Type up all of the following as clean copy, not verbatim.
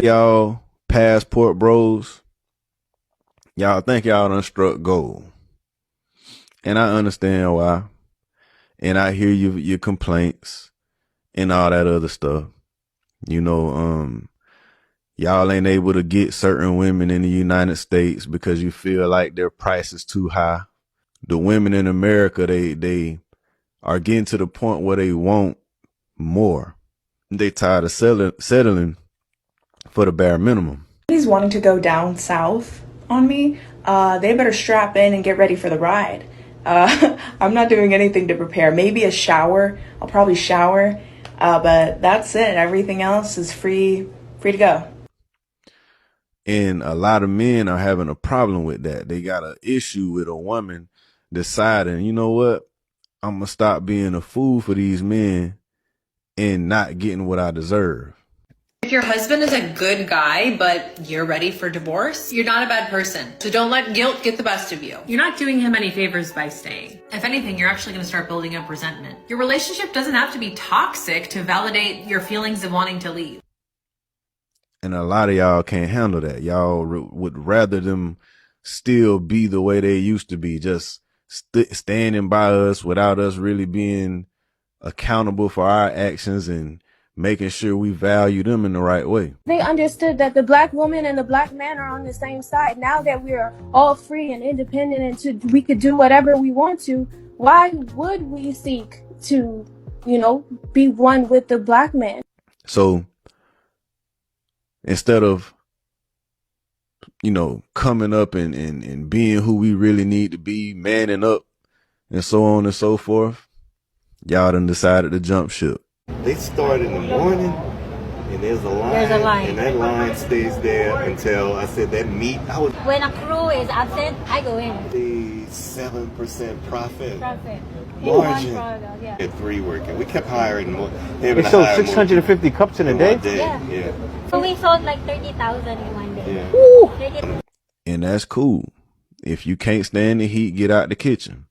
Y'all passport bros, y'all think y'all done struck gold. And I understand why. And I hear your complaints and all that other stuff. You know, y'all ain't able to get certain women in the United States because you feel like their price is too high. The women in America, they are getting to the point where they want more. They tired of settling for the bare minimum. He's wanting to go down south on me. They better strap in and get ready for the ride. I'm not doing anything to prepare. Maybe a shower. I'll probably shower. But that's it. Everything else is free to go. And a lot of men are having a problem with that. They got an issue with a woman deciding, you know what? I'm going to stop being a fool for these men and not getting what I deserve. If your husband is a good guy, but you're ready for divorce, you're not a bad person. So don't let guilt get the best of you. You're not doing him any favors by staying. If anything, you're actually going to start building up resentment. Your relationship doesn't have to be toxic to validate your feelings of wanting to leave. And a lot of y'all can't handle that. Y'all would rather them still be the way they used to be, just standing by us without us really being accountable for our actions and making sure we value them in the right way. They understood that the black woman and the black man are on the same side. Now that we are all free and independent and we could do whatever we want to, why would we seek to, be one with the black man? So instead of, coming up and being who we really need to be, manning up and so on and so forth, y'all done decided to jump ship. They start in the morning, and there's a line, and that line stays there until I said that meet. When a crew is absent, I go in. The 7% profit Margin. Yeah. At 3 working, we kept hiring more. They sold 650 cups in a day. Yeah. So we sold like 30,000 in one day. Yeah. And that's cool. If you can't stand the heat, get out the kitchen.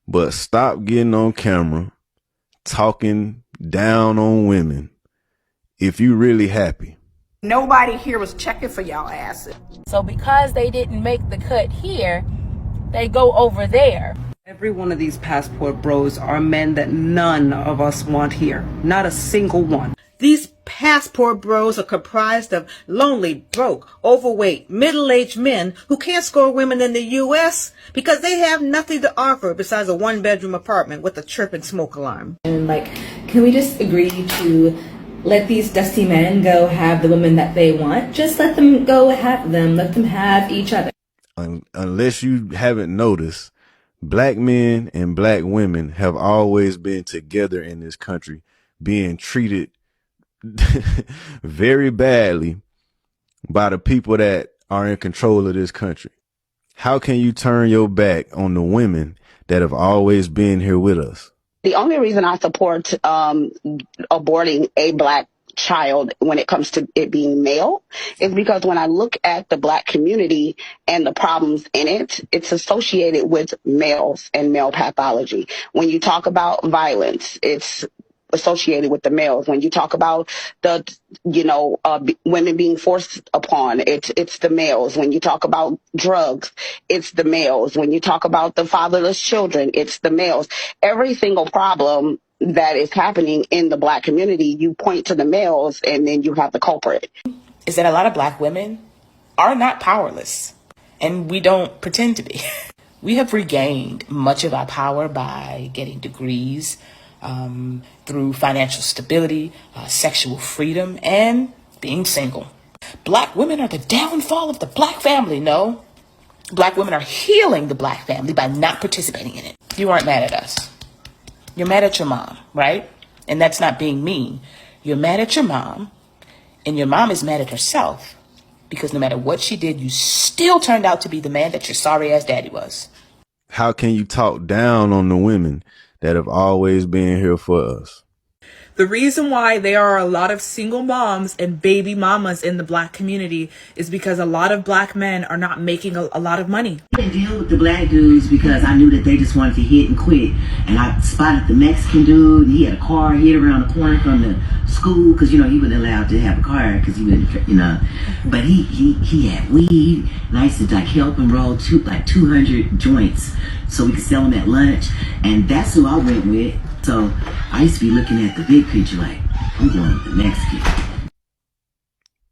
But stop getting on camera talking down on women if you really happy. Nobody here was checking for y'all asses. So because they didn't make the cut here, they go over there. Every one of these passport bros are men that none of us want here. Not a single one. These passport bros are comprised of lonely, broke, overweight, middle-aged men who can't score women in the U.S. because they have nothing to offer besides a one-bedroom apartment with a chirping smoke alarm. And can we just agree to let these dusty men go have the women that they want? Just let them go have them. Let them have each other. Unless you haven't noticed, black men and black women have always been together in this country, being treated very badly by the people that are in control of this country. How can you turn your back on the women that have always been here with us? The only reason I support aborting a black child when it comes to it being male is because when I look at the black community and the problems in it, it's associated with males and male pathology. When you talk about violence, it's associated with the males. When you talk about the, women being forced upon, it's the males. When you talk about drugs, it's the males. When you talk about the fatherless children, it's the males. Every single problem that is happening in the black community, you point to the males and then you have the culprit. Is that a lot of black women are not powerless, and we don't pretend to be. We have regained much of our power by getting degrees, through financial stability, sexual freedom, and being single. Black women are the downfall of the black family. No, black women are healing the black family by not participating in it. You aren't mad at us. You're mad at your mom, right? And that's not being mean. You're mad at your mom, and your mom is mad at herself because no matter what she did, you still turned out to be the man that your sorry ass daddy was. How can you talk down on the women that have always been here for us? The reason why there are a lot of single moms and baby mamas in the black community is because a lot of black men are not making a lot of money. I didn't deal with the black dudes because I knew that they just wanted to hit and quit. And I spotted the Mexican dude. He had a car. He hid around the corner from the school because, he wasn't allowed to have a car because he wouldn't, But he had weed. And I used to help him roll 200 joints so we could sell them at lunch. And that's who I went with. So I used to be looking at the big picture like, I'm going with the Mexican.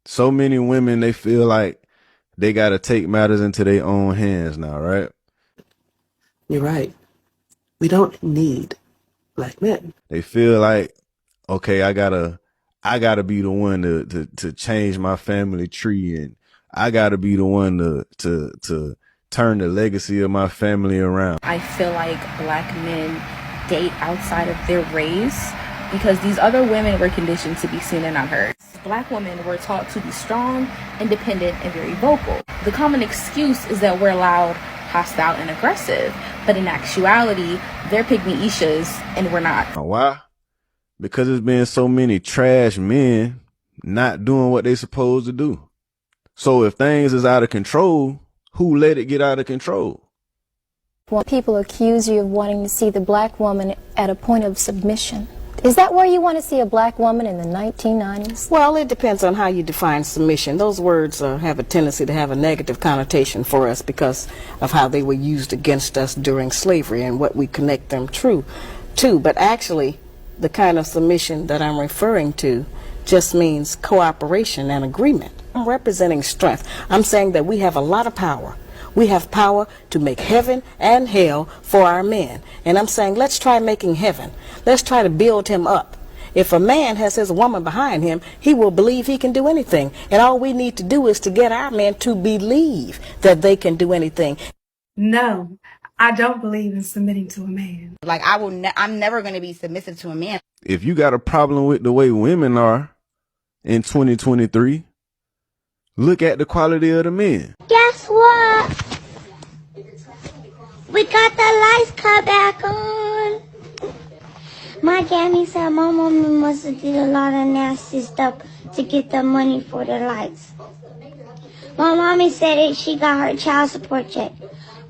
So many women, they feel like they got to take matters into their own hands now, right? You're right. We don't need black men. They feel like, okay, I gotta be the one to change my family tree, and I gotta be the one to turn the legacy of my family around. I feel like black men date outside of their race because these other women were conditioned to be seen and not heard. Black women were taught to be strong, independent, and very vocal. The common excuse is that we're loud, hostile, and aggressive, but in actuality, they're pygmy-ishas and we're not. Why? Because there's been so many trash men not doing what they supposed to do. So if things is out of control, who let it get out of control? When people accuse you of wanting to see the black woman at a point of submission, is that where you want to see a black woman in the 1990s? Well, it depends on how you define submission. Those words have a tendency to have a negative connotation for us because of how they were used against us during slavery and what we connect them to. But actually, the kind of submission that I'm referring to just means cooperation and agreement. I'm representing strength. I'm saying that we have a lot of power. We have power to make heaven and hell for our men. And I'm saying, let's try making heaven. Let's try to build him up. If a man has his woman behind him, he will believe he can do anything. And all we need to do is to get our men to believe that they can do anything. No, I don't believe in submitting to a man. Like, I'm never going to be submissive to a man. If you got a problem with the way women are in 2023, look at the quality of the men. Guess what? We got the lights cut back on. My Gammy said my mama must have did a lot of nasty stuff to get the money for the lights. My mommy said it, she got her child support check.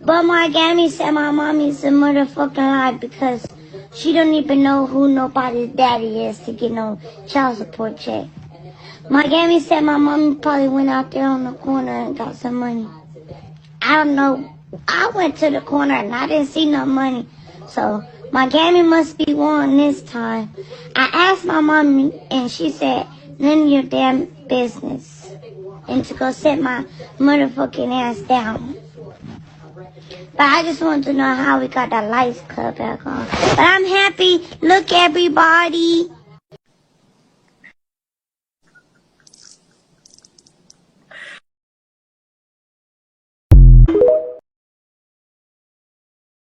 But my Gammy said my mommy's a motherfucking lie because she don't even know who nobody's daddy is to get no child support check. My Gammy said my mommy probably went out there on the corner and got some money. I don't know. I went to the corner and I didn't see no money. So my Gammy must be won this time. I asked my mommy and she said, none of your damn business. And to go sit my motherfucking ass down. But I just wanted to know how we got the lights cut back on. But I'm happy. Look, everybody.